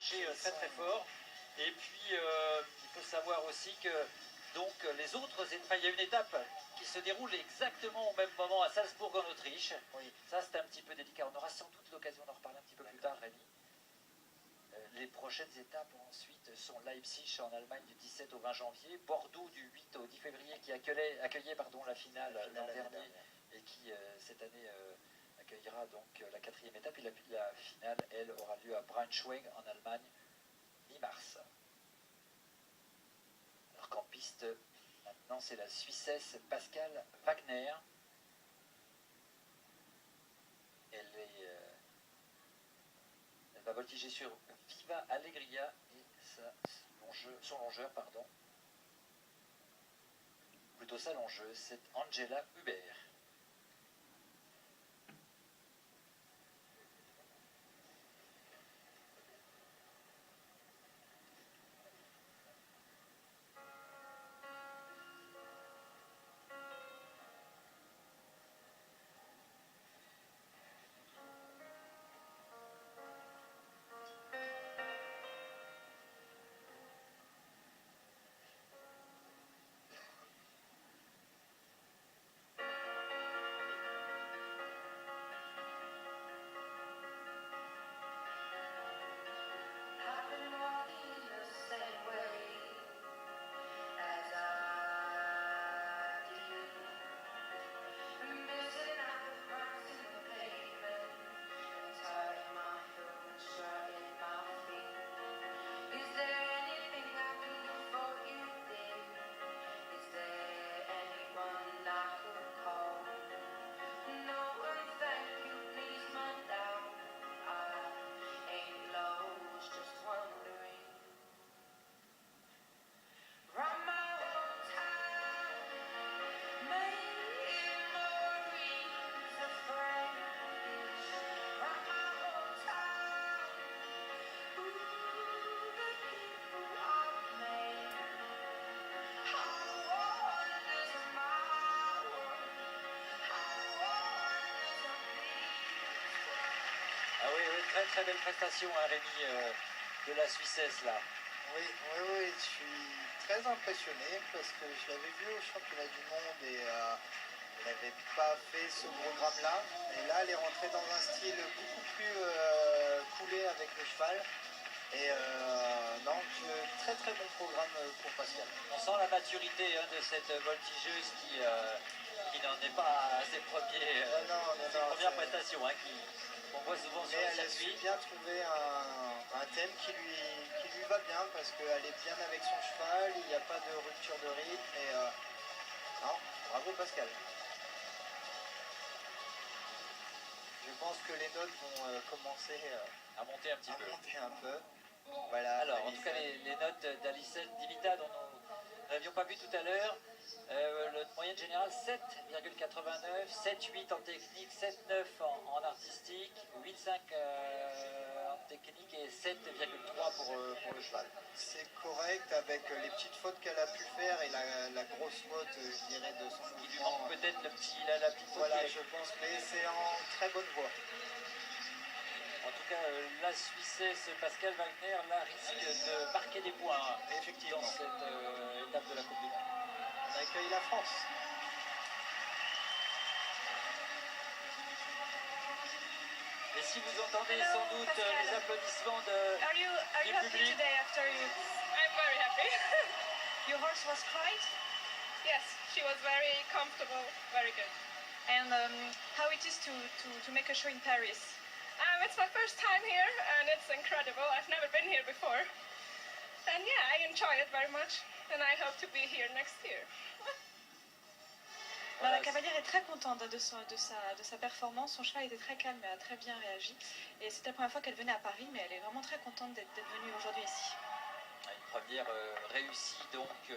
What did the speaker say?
Très très fort. Et puis il faut savoir aussi que donc les autres, enfin, il y a une étape qui se déroule exactement au même moment à Salzbourg en Autriche. Oui. Ça c'est un petit peu délicat. On aura sans doute l'occasion d'en reparler un petit peu plus tard, Rémi. Les prochaines étapes ensuite sont Leipzig en Allemagne du 17 au 20 janvier, Bordeaux du 8 au 10 février qui accueillait la finale l'an dernier et qui cette année accueillera donc la 4e étape. Et la finale, elle, aura lieu à Braunschweig en Allemagne mi-mars. Alors qu'en piste, maintenant c'est la Suissesse Pascale Wagner. Elle va voltiger sur Viva Alegria et son longeur, pardon. Plutôt sa longeuse, c'est Angela Huber. Ah oui, oui, très très belle prestation, hein, Rémi, de la Suissesse là. Oui, je suis très impressionné parce que je l'avais vu au championnat du monde et elle n'avait pas fait ce programme-là. Et là, elle est rentrée dans un style beaucoup plus coulé avec le cheval. Et donc, très très bon programme pour Pascal. On sent la maturité de cette voltigeuse qui n'en est pas à ses premières prestations, hein, qu'on voit souvent sur le circuit. Elle a su bien trouver un thème qui lui va bien parce qu'elle est bien avec son cheval, il n'y a pas de rupture de rythme. Et non, bravo Pascal. Je pense que les notes vont commencer à monter un petit peu. Voilà, alors, en tout cas, les notes d'Alicette Dimitar, dont nous n'avions pas vu tout à l'heure, le moyenne générale 7,89, 7,8 en technique, 7,9 en artistique, 8,5 en technique et 7,3 pour le cheval. C'est correct avec les petites fautes qu'elle a pu faire et la grosse faute, je dirais, de son mouvement. Il lui manque peut-être la petite faute. Voilà, je pense, mais c'est en très bonne voie. En tout cas, la Suissesse Pascale Wagner là, risque de marquer des points effectivement dans cette étape de la Coupe du Monde. On accueille la France. Et si vous entendez sans doute Pascal, les applaudissements are you happy today after you? I'm very happy. Your horse was quiet? Yes, she was very comfortable, very good. And how it is to make a show in Paris? It's my first time here and it's incredible. I've never been here before. And yeah, I enjoy it very much and I hope to be here next year. La cavalière est très contente de sa performance. Son cheval était très calme et a très bien réagi. Et c'était la première fois qu'elle venait à Paris, mais elle est vraiment très contente d'être venue aujourd'hui ici. Une première réussie donc.